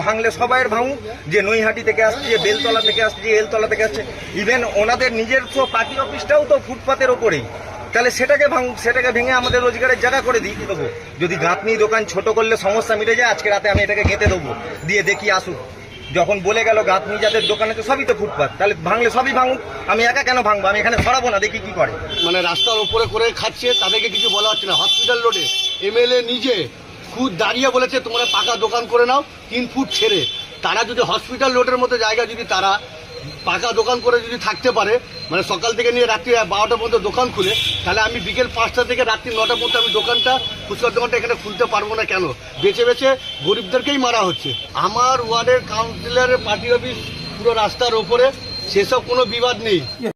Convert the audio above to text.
ভাঙলে সবাইয়ের ভাঙুক, যে নৈহাটি থেকে আসছে, যে বেলতলা থেকে আসছে, যে এলতলা থেকে আসছে, ইভেন ওনাদের নিজের পার্টি অফিসটাও তো ফুটপাতের ওপরেই। তাহলে সেটাকে ভাঙুক, সেটাকে ভেঙে আমাদের রোজগারের জায়গা করে দিয়ে দেবো। যদি গাঁথনি দোকান ছোট করলে সমস্যা মিটে যায়, আজকে রাতে আমি এটাকে গেঁথে দেবো, দিয়ে দেখি আসুক। যখন বলে গেল গাঁথনি যাদের দোকানে তো সবই তো ফুটপাত, তাহলে ভাঙলে সবই ভাঙুক, আমি একা কেন ভাঙবো? আমি এখানে সরাবো না, দেখি কি করে। মানে রাস্তার উপরে করে খাচ্ছে, তাদেরকে কিছু বলা হচ্ছে না। হসপিটাল রোডে এমএলএ নিজে খুদ দাঁড়িয়ে বলেছে তোমরা পাকা দোকান করে নাও 3 ফুট ছেড়ে। তারা যদি হসপিটাল রোডের মতো জায়গা যদি তারা পাকা দোকান করে যদি থাকতে পারে, মানে সকাল থেকে নিয়ে রাত্রি 12টা পর্যন্ত দোকান খুলে, তাহলে আমি বিকেল 5টা থেকে রাত্রি 9টা পর্যন্ত আমি দোকানটা, ফুচকার দোকানটা এখানে খুলতে পারবো না কেন? বেছে বেছে গরিবদেরকেই মারা হচ্ছে। আমার ওয়ার্ডের কাউন্সিলরের পার্টি অফিস পুরো রাস্তার ওপরে, সেসব কোনো বিবাদ নেই।